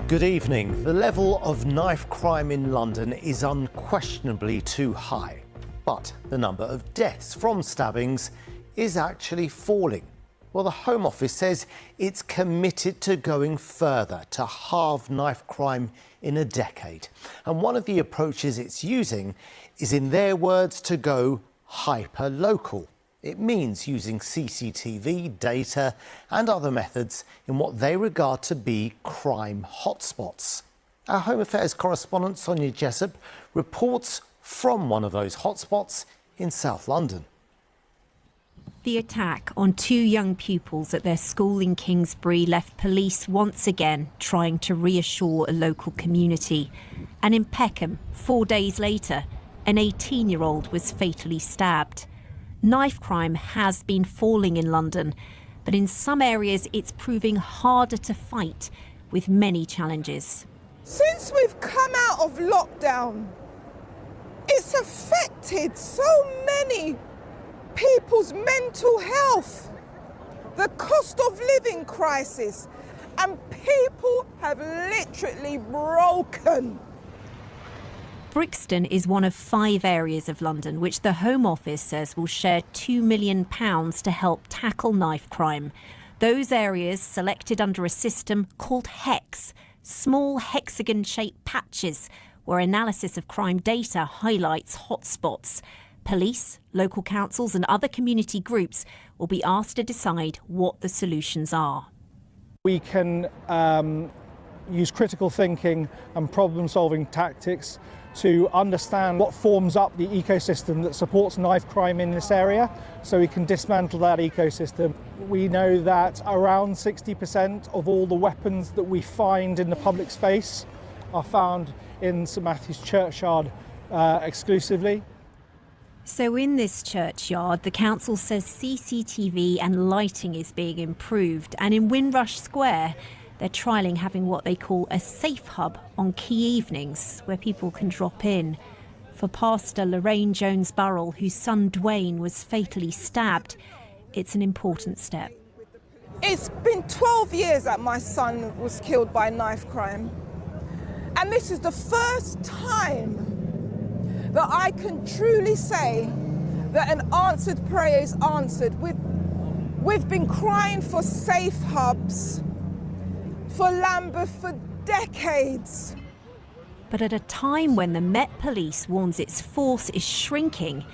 Good evening. The level of knife crime in London is unquestionably too high, but the number of deaths from stabbings is actually falling. Well, the Home Office says it's committed to going further to halve knife crime in a decade. And one of the approaches it's using is, in their words, to go hyper-local. It means using CCTV, data and other methods in what they regard to be crime hotspots. Our Home Affairs correspondent Sonia Jessup reports from one of those hotspots in South London. The attack on two young pupils at their school in Kingsbury left police once again trying to reassure a local community. And in Peckham, 4 days later, an 18-year-old was fatally stabbed. Knife crime has been falling in London, but in some areas it's proving harder to fight, with many challenges. Since we've come out of lockdown, it's affected so many people's mental health, the cost of living crisis, and people have literally broken. Brixton is one of 5 areas of London which the Home Office says will share £2 million to help tackle knife crime. Those areas selected under a system called HEX, small hexagon-shaped patches, where analysis of crime data highlights hotspots. Police, local councils and other community groups will be asked to decide what the solutions are. We can use critical thinking and problem-solving tactics to understand what forms up the ecosystem that supports knife crime in this area, so we can dismantle that ecosystem. We know that around 60% of all the weapons that we find in the public space are found in St Matthew's Churchyard exclusively. So in this churchyard, the council says CCTV and lighting is being improved, and in Windrush Square, they're trialling having what they call a safe hub on key evenings where people can drop in. For Pastor Lorraine Jones-Burrell, whose son Dwayne was fatally stabbed, it's an important step. It's been 12 years that my son was killed by knife crime. And this is the first time that I can truly say that an answered prayer is answered. We've been crying for safe hubs for Lambeth for decades. But at a time when the Met Police warns its force is shrinking,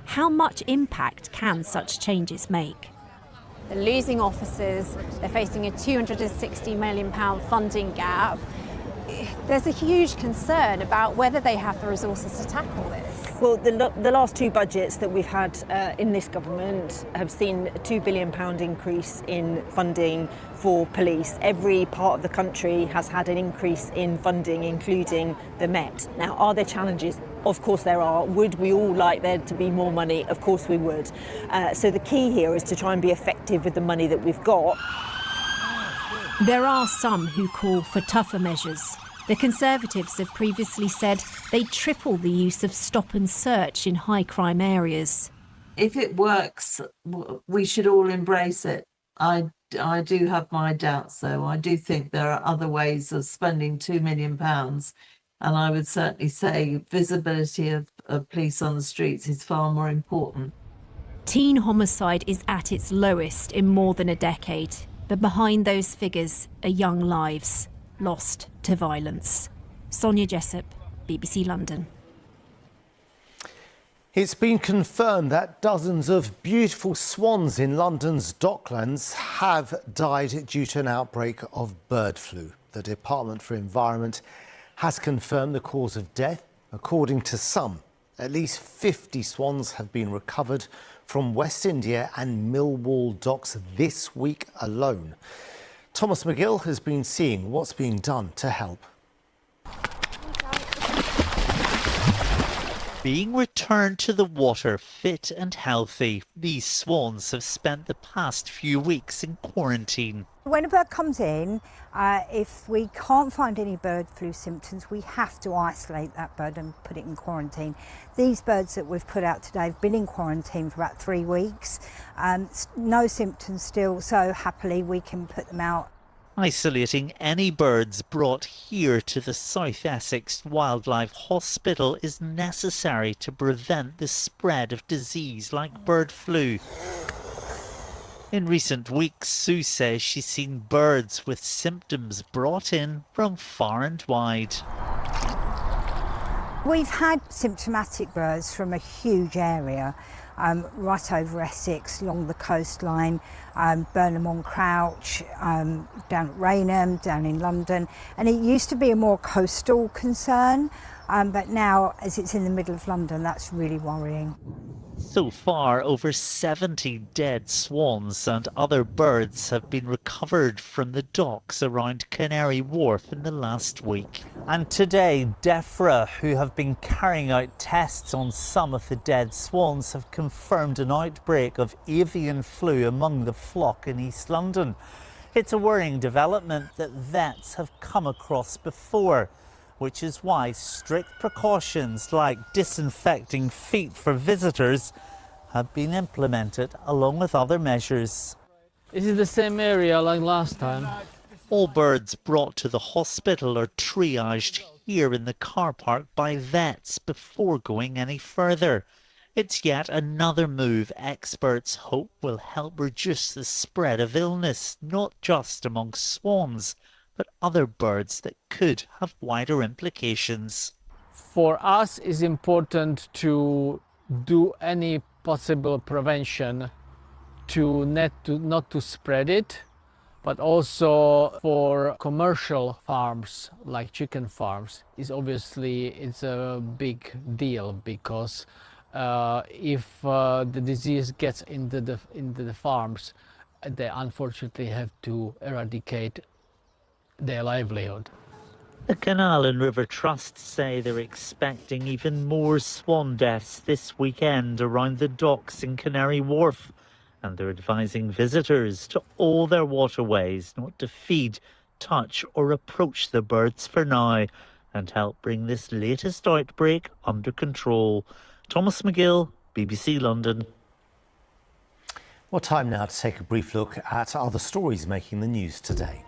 how much impact can such changes make? They're losing officers, they're facing a £260 million funding gap. There's a huge concern about whether they have the resources to tackle this. Well, the last 2 budgets that we've had in this government have seen a £2 billion increase in funding for police. Every part of the country has had an increase in funding, including the Met. Now, are there challenges? Of course there are. Would we all like there to be more money? Of course we would. So the key here is to try and be effective with the money that we've got. There are some who call for tougher measures. The Conservatives have previously said they'd triple the use of stop and search in high crime areas. If it works, we should all embrace it. I do have my doubts, though. I do think there are other ways of spending £2 million. And I would certainly say visibility of police on the streets is far more important. Teen homicide is at its lowest in more than a decade. But behind those figures are young lives lost to violence. Sonia Jessup, BBC London. It's been confirmed that dozens of beautiful swans in London's docklands have died due to an outbreak of bird flu. The Department for Environment has confirmed the cause of death. According to some, at least 50 swans have been recovered from West India and Millwall docks this week alone. Thomas McGill has been seeing what's being done to help. Being returned to the water fit and healthy, these swans have spent the past few weeks in quarantine. When a bird comes in, if we can't find any bird flu symptoms, we have to isolate that bird and put it in quarantine. These birds that we've put out today have been in quarantine for about 3 weeks. No symptoms still, so happily we can put them out. Isolating any birds brought here to the South Essex Wildlife Hospital is necessary to prevent the spread of disease like bird flu. In recent weeks, Sue says she's seen birds with symptoms brought in from far and wide. We've had symptomatic birds from a huge area, right over Essex, along the coastline, Burnham on Crouch, down at Raynham, down in London. And it used to be a more coastal concern, but now, as it's in the middle of London, that's really worrying. So far, over 70 dead swans and other birds have been recovered from the docks around Canary Wharf in the last week. And today, DEFRA, who have been carrying out tests on some of the dead swans, have confirmed an outbreak of avian flu among the flock in East London. It's a worrying development that vets have come across before, which is why strict precautions like disinfecting feet for visitors have been implemented along with other measures. Is it the same area like last time? All birds brought to the hospital are triaged here in the car park by vets before going any further. It's yet another move experts hope will help reduce the spread of illness, not just among swans, but other birds that could have wider implications. For us, it's important to do any possible prevention to not to spread it, but also for commercial farms like chicken farms it's a big deal, because if the disease gets into the farms, they unfortunately have to eradicate their livelihood. The Canal and River Trust say they're expecting even more swan deaths this weekend around the docks in Canary Wharf, and they're advising visitors to all their waterways not to feed, touch or approach the birds for now, and help bring this latest outbreak under control. Thomas McGill, BBC London. Well, time now to take a brief look at other stories making the news today.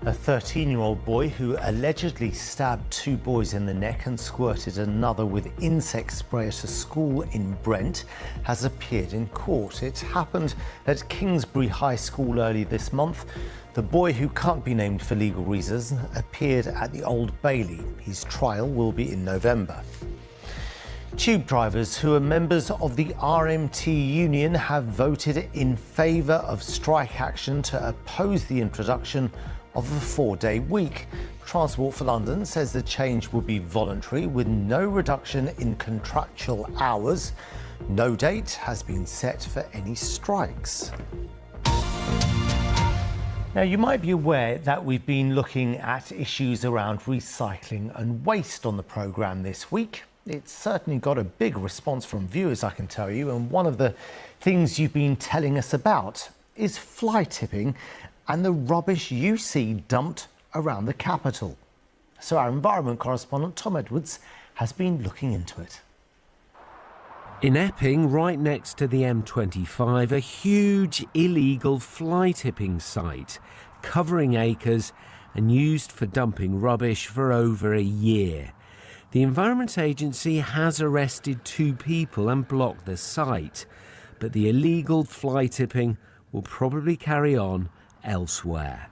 A 13-year-old boy who allegedly stabbed 2 boys in the neck and squirted another with insect spray at a school in Brent has appeared in court. It happened at Kingsbury High School early this month. The boy, who can't be named for legal reasons, appeared at the Old Bailey. His trial will be in November. Tube drivers who are members of the RMT union have voted in favour of strike action to oppose the introduction of a 4-day week. Transport for London says the change will be voluntary with no reduction in contractual hours. No date has been set for any strikes. Now, you might be aware that we've been looking at issues around recycling and waste on the programme this week. It's certainly got a big response from viewers, I can tell you, and one of the things you've been telling us about is fly tipping and the rubbish you see dumped around the capital. So our environment correspondent Tom Edwards has been looking into it. In Epping, right next to the M25, a huge illegal fly tipping site, covering acres and used for dumping rubbish for over a year. The Environment Agency has arrested 2 people and blocked the site, but the illegal fly tipping will probably carry on elsewhere.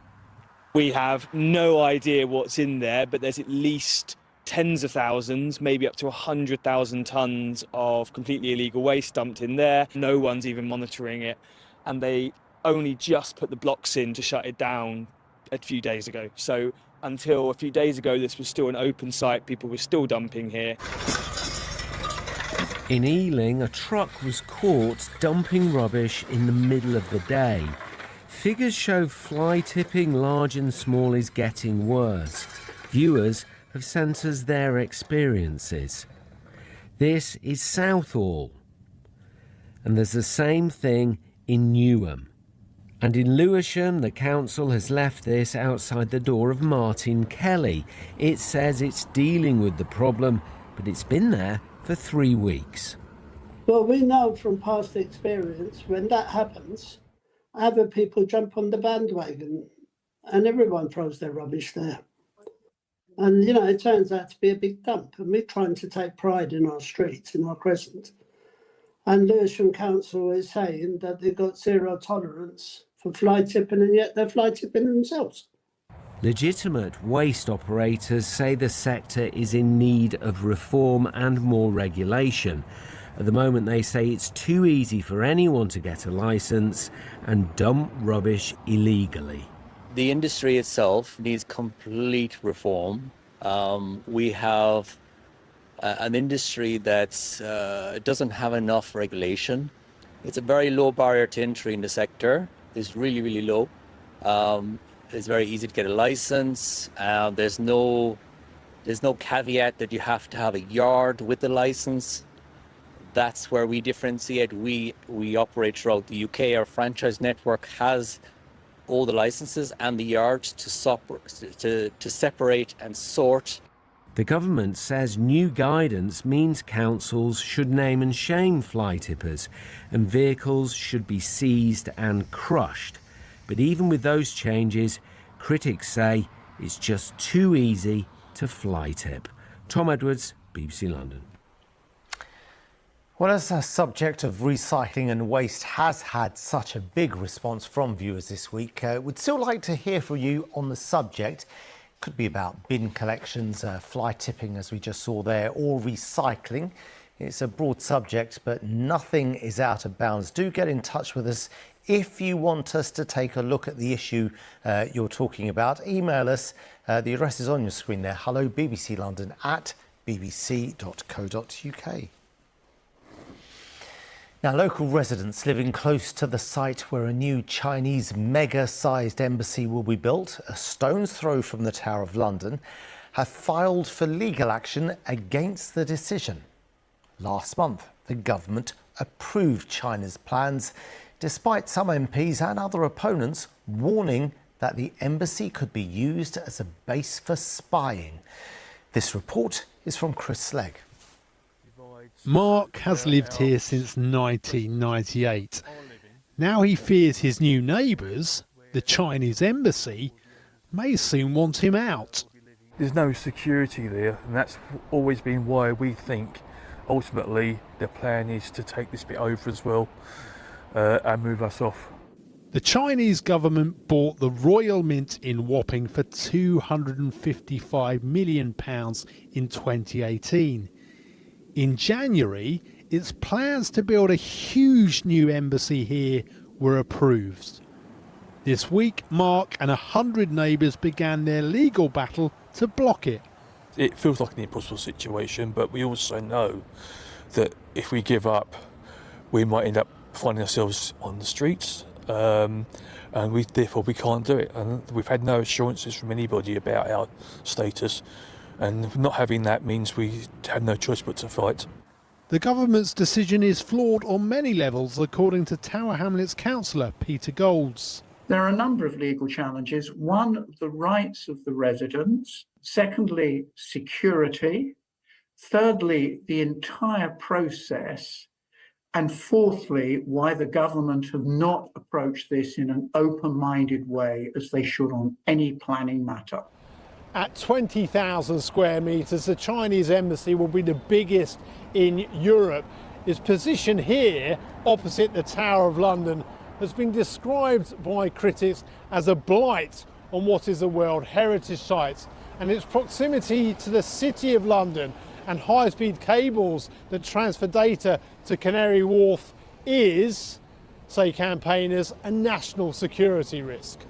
We have no idea what's in there, but there's at least tens of thousands, maybe up to 100,000 tonnes of completely illegal waste dumped in there. No one's even monitoring it, and they only just put the blocks in to shut it down a few days ago. So until a few days ago, this was still an open site. People were still dumping here. In Ealing, a truck was caught dumping rubbish in the middle of the day. Figures show fly tipping, large and small, is getting worse. Viewers have sent us their experiences. This is Southall, and there's the same thing in Newham. And in Lewisham, the council has left this outside the door of Martin Kelly. It says it's dealing with the problem, but it's been there for 3 weeks. Well, we know from past experience when that happens, other people jump on the bandwagon and everyone throws their rubbish there. And, it turns out to be a big dump. And we're trying to take pride in our streets, in our crescent. And Lewisham Council is saying that they've got zero tolerance for fly tipping, and yet they're fly tipping themselves. Legitimate waste operators say the sector is in need of reform and more regulation. At the moment, they say it's too easy for anyone to get a licence and dump rubbish illegally. The industry itself needs complete reform. We have an industry that doesn't have enough regulation. It's a very low barrier to entry in the sector. It's really, really low. It's very easy to get a license. There's no caveat that you have to have a yard with the license. That's where we differentiate. We operate throughout the UK. Our franchise network has all the licenses and the yards to separate and sort. The government says new guidance means councils should name and shame fly tippers and vehicles should be seized and crushed. But even with those changes, critics say it's just too easy to fly tip. Tom Edwards, BBC London. Well, as a subject of recycling and waste has had such a big response from viewers this week, we'd still like to hear from you on the subject. Could be about bin collections, fly tipping as we just saw there, or recycling. It's a broad subject, but nothing is out of bounds. Do get in touch with us if you want us to take a look at the issue you're talking about. Email us. The address is on your screen there. Hello, bbclondon@bbc.co.uk. Now, local residents living close to the site where a new Chinese mega-sized embassy will be built, a stone's throw from the Tower of London, have filed for legal action against the decision. Last month, the government approved China's plans, despite some MPs and other opponents warning that the embassy could be used as a base for spying. This report is from Chris Slegg. Mark has lived here since 1998. Now he fears his new neighbours, the Chinese embassy, may soon want him out. There's no security there, and that's always been why we think ultimately the plan is to take this bit over as well and move us off. The Chinese government bought the Royal Mint in Wapping for £255 million in 2018. In January, its plans to build a huge new embassy here were approved. This week, Mark and 100 neighbours began their legal battle to block it. It feels like an impossible situation, but we also know that if we give up, we might end up finding ourselves on the streets, and therefore we can't do it. And we've had no assurances from anybody about our status. And not having that means we have no choice but to fight. The government's decision is flawed on many levels, according to Tower Hamlets councillor Peter Golds. There are a number of legal challenges. One, the rights of the residents. Secondly, security. Thirdly, the entire process. And fourthly, why the government have not approached this in an open-minded way as they should on any planning matter. At 20,000 square metres, the Chinese embassy will be the biggest in Europe. Its position here, opposite the Tower of London, has been described by critics as a blight on what is a World Heritage Site. And its proximity to the City of London and high-speed cables that transfer data to Canary Wharf is, say campaigners, a national security risk.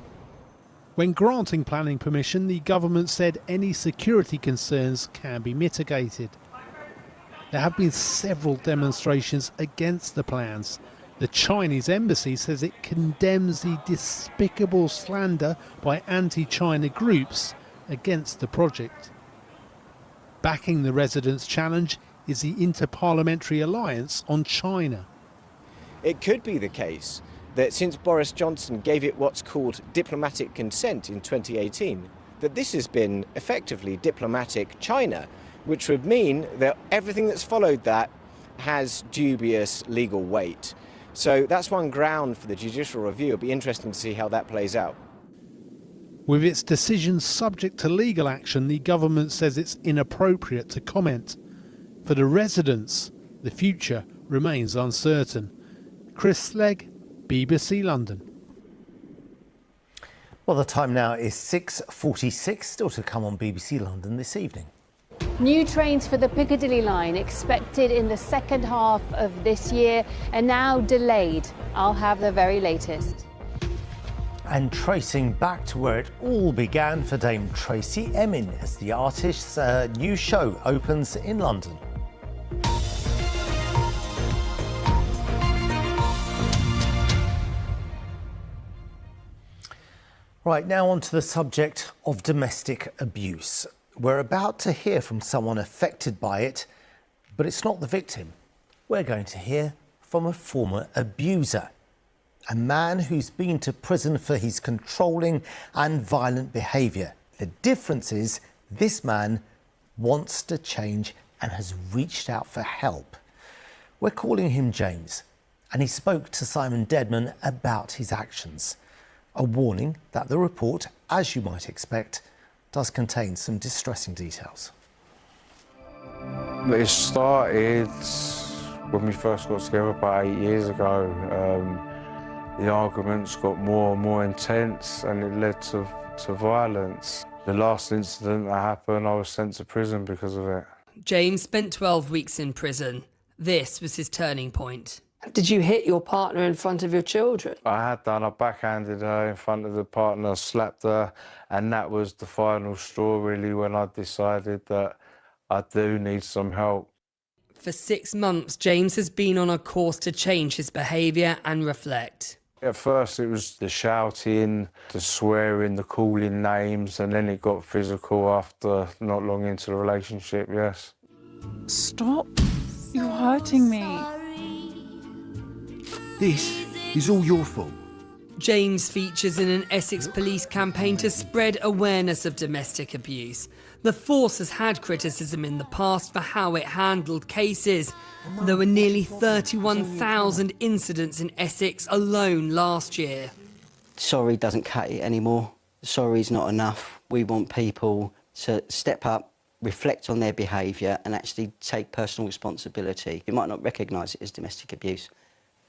When granting planning permission, the government said any security concerns can be mitigated. There have been several demonstrations against the plans. The Chinese embassy says it condemns the despicable slander by anti-China groups against the project. Backing the residents' challenge is the Inter-Parliamentary Alliance on China. It could be the case that since Boris Johnson gave it what's called diplomatic consent in 2018, that this has been effectively diplomatic China, which would mean that everything that's followed that has dubious legal weight. So that's one ground for the judicial review. It'll be interesting to see how that plays out. With its decision subject to legal action, the government says it's inappropriate to comment. For the residents, the future remains uncertain. Chris Slegg, BBC London. Well, the time now is 6:46, still to come on BBC London this evening. New trains for the Piccadilly line expected in the second half of this year are now delayed. I'll have the very latest. And tracing back to where it all began for Dame Tracy Emin as the artist's new show opens in London. Right, now on to the subject of domestic abuse. We're about to hear from someone affected by it, but it's not the victim. We're going to hear from a former abuser, a man who's been to prison for his controlling and violent behaviour. The difference is this man wants to change and has reached out for help. We're calling him James, and he spoke to Simon Dedman about his actions. A warning that the report, as you might expect, does contain some distressing details. It started when we first got together about 8 years ago. The arguments got more and more intense and it led to violence. The last incident that happened, I was sent to prison because of it. James spent 12 weeks in prison. This was his turning point. Did you hit your partner in front of your children? I had done. I backhanded her in front of the partner, slapped her, and that was the final straw, really, when I decided that I do need some help. For 6 months, James has been on a course to change his behaviour and reflect. At first it was the shouting, the swearing, the calling names, and then it got physical after not long into the relationship, yes. Stop. You're hurting me. This is all your fault. James features in an Essex police campaign to spread awareness of domestic abuse. The force has had criticism in the past for how it handled cases. There were nearly 31,000 incidents in Essex alone last year. Sorry doesn't cut it anymore. Sorry's not enough. We want people to step up, reflect on their behaviour and actually take personal responsibility. You might not recognise it as domestic abuse,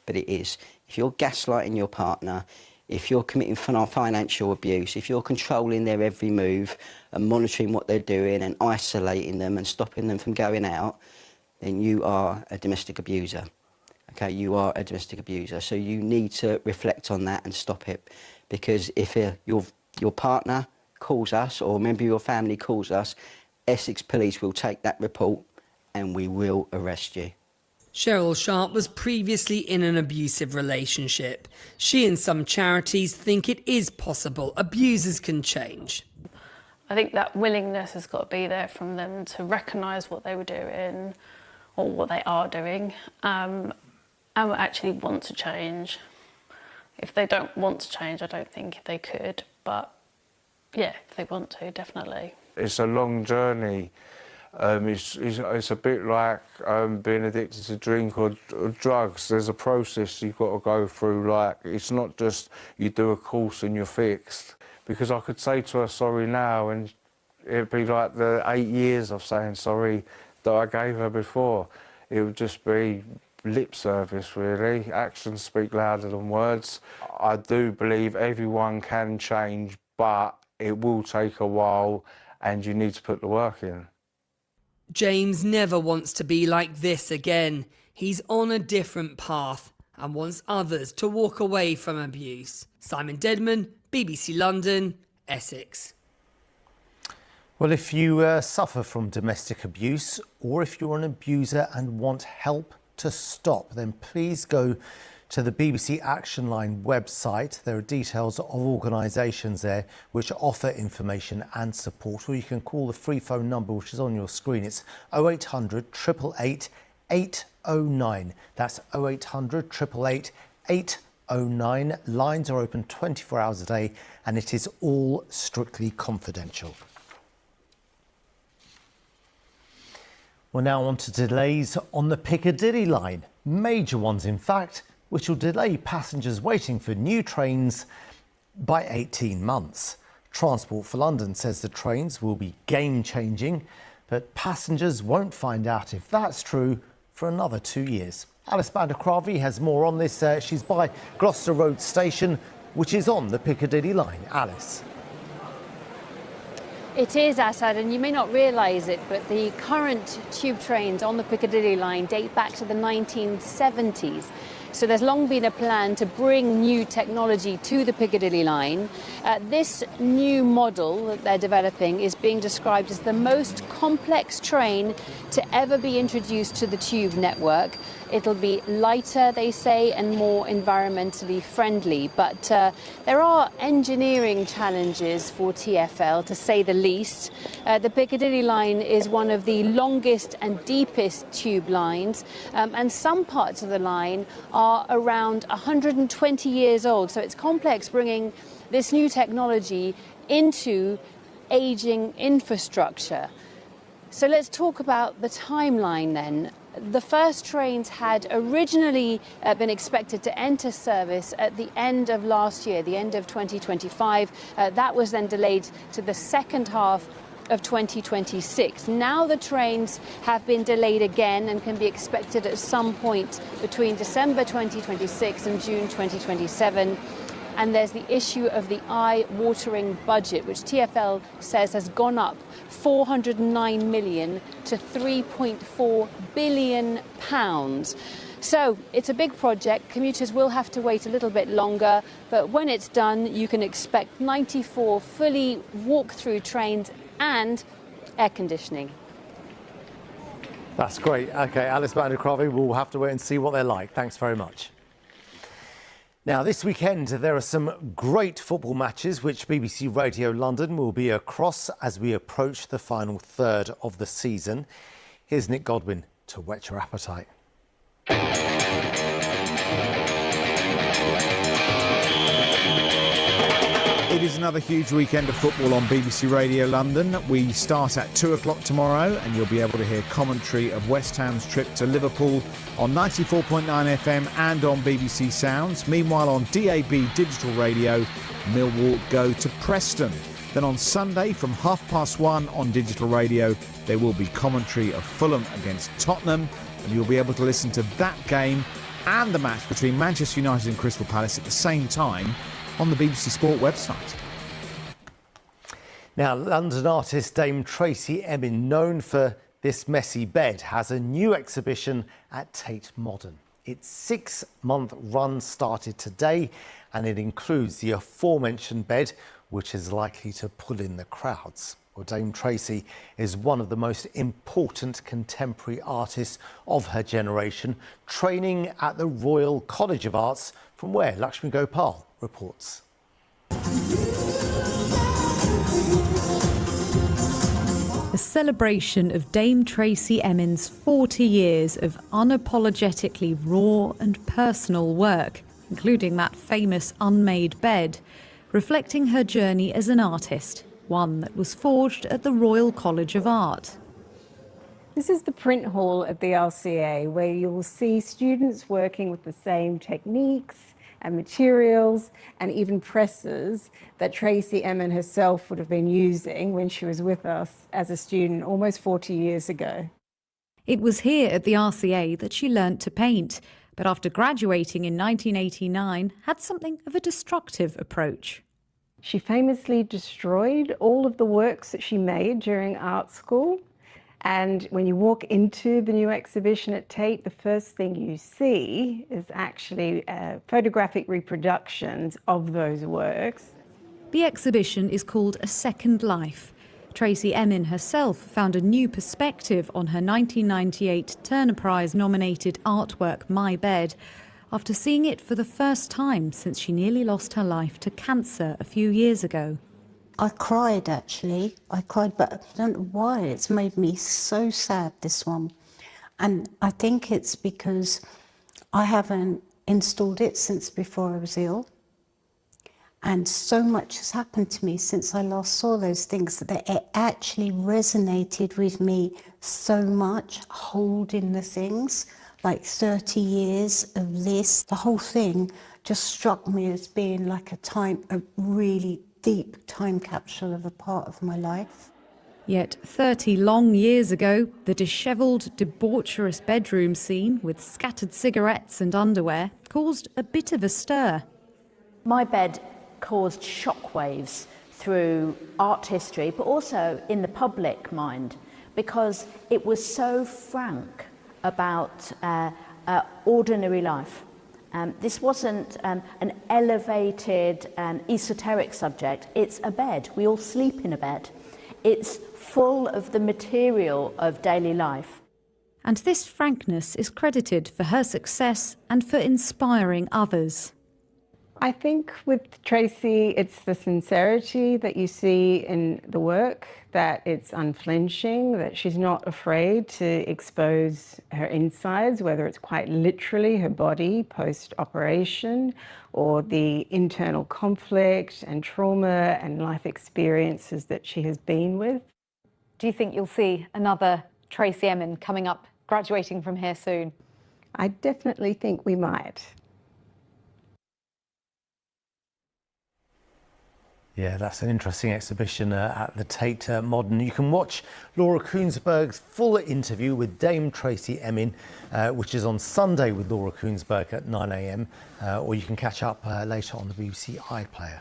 but it is. If you're gaslighting your partner, if you're committing financial abuse, if you're controlling their every move and monitoring what they're doing and isolating them and stopping them from going out, then you are a domestic abuser. Okay, you are a domestic abuser. So you need to reflect on that and stop it. Because if your partner calls us or a member of your family calls us, Essex Police will take that report and we will arrest you. Cheryl Sharp was previously in an abusive relationship. She and some charities think it is possible abusers can change. I think that willingness has got to be there from them to recognise what they were doing or what they are doing and actually want to change. If they don't want to change, I don't think they could, but yeah, if they want to, definitely. It's a long journey. It's a bit like being addicted to drink or drugs. There's a process you've got to go through. Like, it's not just you do a course and you're fixed. Because I could say to her sorry now and it'd be like the 8 years of saying sorry that I gave her before. It would just be lip service, really. Actions speak louder than words. I do believe everyone can change, but it will take a while and you need to put the work in. James never wants to be like this again. He's on a different path and wants others to walk away from abuse. Simon Dedman, BBC London, Essex. Well, if you suffer from domestic abuse or if you're an abuser and want help to stop, then please go to the BBC Action Line website. There are details of organisations there which offer information and support, or you can call the free phone number which is on your screen. It's 0800 888 809. That's 0800 888 809. Lines are open 24 hours a day and it is all strictly confidential. We're now on to delays on the Piccadilly line. Major ones, in fact, which will delay passengers waiting for new trains by 18 months. Transport for London says the trains will be game-changing, but passengers won't find out if that's true for another 2 years. Alice Bandakravi has more on this. She's by Gloucester Road Station, which is on the Piccadilly line. Alice. It is, Assad, and you may not realise it, but the current tube trains on the Piccadilly line date back to the 1970s. So there's long been a plan to bring new technology to the Piccadilly line. This new model that they're developing is being described as the most complex train to ever be introduced to the tube network. It'll be lighter, they say, and more environmentally friendly. But there are engineering challenges for TfL, to say the least. The Piccadilly line is one of the longest and deepest tube lines, and some parts of the line are around 120 years old. So it's complex bringing this new technology into aging infrastructure. So let's talk about the timeline then. The first trains had originally been expected to enter service at the end of last year, the end of 2025. That was then delayed to the second half of 2026. Now the trains have been delayed again and can be expected at some point between December 2026 and June 2027. And there's the issue of the eye-watering budget, which TfL says has gone up 409 million to 3.4 billion pounds. So it's a big project. Commuters will have to wait a little bit longer, but when it's done, you can expect 94 fully walk-through trains and air conditioning. That's great. OK, Alice Bandakravi, we'll have to wait and see what they're like. Thanks very much. Now, this weekend, there are some great football matches which BBC Radio London will be across as we approach the final third of the season. Here's Nick Godwin to whet your appetite. It is another huge weekend of football on BBC Radio London. We start at 2 o'clock tomorrow and you'll be able to hear commentary of West Ham's trip to Liverpool on 94.9 FM and on BBC Sounds. Meanwhile, on DAB Digital Radio, Millwall go to Preston. Then on Sunday from 1:30 on Digital Radio, there will be commentary of Fulham against Tottenham, and you'll be able to listen to that game and the match between Manchester United and Crystal Palace at the same time on the BBC Sport website. Now, London artist Dame Tracy Emin, known for this messy bed, has a new exhibition at Tate Modern. Its 6-month run started today, and it includes the aforementioned bed, which is likely to pull in the crowds. Well, Dame Tracy is one of the most important contemporary artists of her generation, training at the Royal College of Arts, from where Lakshmi Gopal reports. A celebration of Dame Tracy Emin's 40 years of unapologetically raw and personal work, including that famous unmade bed, reflecting her journey as an artist, one that was forged at the Royal College of Art. This is the print hall at the RCA, where you will see students working with the same techniques and materials and even presses that Tracy Emin herself would have been using when she was with us as a student almost 40 years ago. It was here at the RCA that she learnt to paint, but after graduating in 1989, had something of a destructive approach. She famously destroyed all of the works that she made during art school. And when you walk into the new exhibition at Tate, the first thing you see is actually photographic reproductions of those works. The exhibition is called A Second Life. Tracy Emin herself found a new perspective on her 1998 Turner Prize-nominated artwork, My Bed, after seeing it for the first time since she nearly lost her life to cancer a few years ago. I cried, actually. I cried, but I don't know why. It's made me so sad, this one. And I think it's because I haven't installed it since before I was ill. And so much has happened to me since I last saw those things that it actually resonated with me so much, holding the things, like 30 years of this. The whole thing just struck me as being like a time of really deep time capsule of a part of my life. Yet 30 long years ago, the dishevelled, debaucherous bedroom scene with scattered cigarettes and underwear caused a bit of a stir. My bed caused shockwaves through art history, but also in the public mind, because it was so frank about ordinary life. This wasn't an elevated and esoteric subject. It's a bed. We all sleep in a bed. It's full of the material of daily life. And this frankness is credited for her success and for inspiring others. I think with Tracy, it's the sincerity that you see in the work, that it's unflinching, that she's not afraid to expose her insides, whether it's quite literally her body post-operation or the internal conflict and trauma and life experiences that she has been with. Do you think you'll see another Tracy Emin coming up, graduating from here soon? I definitely think we might. Yeah, that's an interesting exhibition at the Tate Modern. You can watch Laura Kuenssberg's full interview with Dame Tracy Emin, which is on Sunday with Laura Kuenssberg at 9 a.m, or you can catch up later on the BBC iPlayer.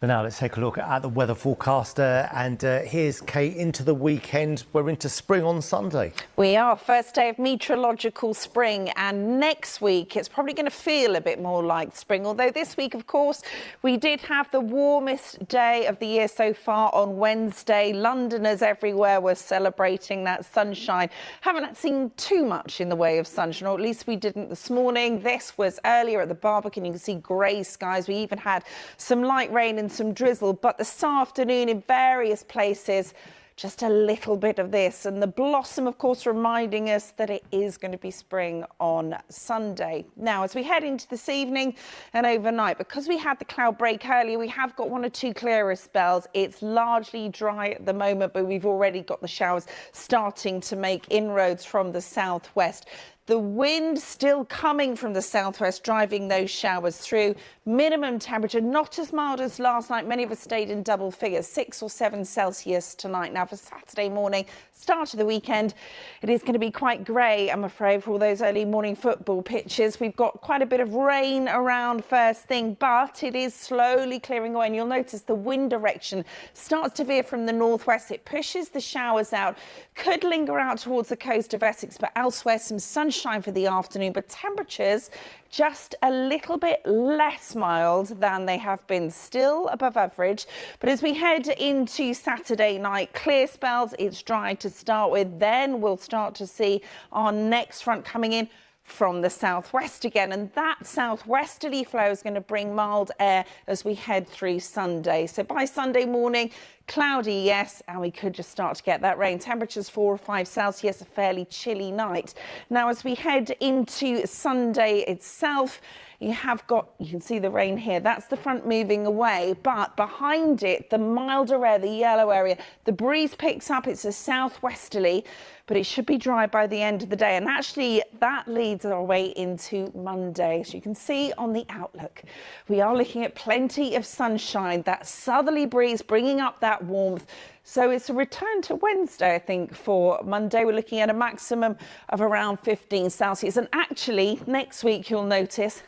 But now let's take a look at the weather forecast, and here's Kate. Into the weekend, we're into spring on Sunday. We are. First day of meteorological spring, and next week it's probably going to feel a bit more like spring, although this week, of course, we did have the warmest day of the year so far on Wednesday. Londoners everywhere were celebrating that sunshine. Haven't seen too much in the way of sunshine, or at least we didn't this morning. This was earlier at the Barbican. You can see grey skies. We even had some light rain and some drizzle, but this afternoon in various places, just a little bit of this, and the blossom, of course, reminding us that it is going to be spring on Sunday. Now, as we head into this evening and overnight, because we had the cloud break earlier, we have got one or two clearer spells. It's largely dry at the moment, but we've already got the showers starting to make inroads from the southwest. The wind still coming from the southwest, driving those showers through. Minimum temperature not as mild as last night. Many of us stayed in double figures, 6 or 7 Celsius tonight. Now for Saturday morning, start of the weekend, it is going to be quite grey, I'm afraid, for all those early morning football pitches. We've got quite a bit of rain around first thing, but it is slowly clearing away. And you'll notice the wind direction starts to veer from the northwest. It pushes the showers out, could linger out towards the coast of Essex, but elsewhere some sunshine for the afternoon, but temperatures just a little bit less mild than they have been, still above average. But as we head into Saturday night, clear spells, it's dry to start with, then we'll start to see our next front coming in from the southwest again, and that southwesterly flow is going to bring mild air as we head through Sunday. So by Sunday morning, cloudy, yes, and we could just start to get that rain. Temperatures 4 or 5 Celsius, a fairly chilly night. Now, as we head into Sunday itself, you can see the rain here. That's the front moving away, but behind it, the milder air, the yellow area, the breeze picks up. It's a southwesterly, but it should be dry by the end of the day. And actually, that leads our way into Monday. As you can see on the outlook, we are looking at plenty of sunshine, that southerly breeze bringing up that warmth. So it's a return to Wednesday, I think, for Monday. We're looking at a maximum of around 15 Celsius. And actually, next week, you'll notice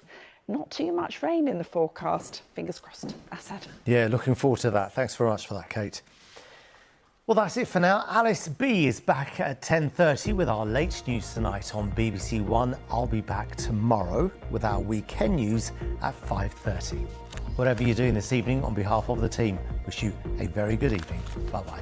not too much rain in the forecast. Fingers crossed. Assad. Yeah, looking forward to that. Thanks very much for that, Kate. Well, that's it for now. Alice B is back at 10:30 with our late news tonight on BBC One. I'll be back tomorrow with our weekend news at 5:30. Whatever you're doing this evening, on behalf of the team, wish you a very good evening. Bye-bye.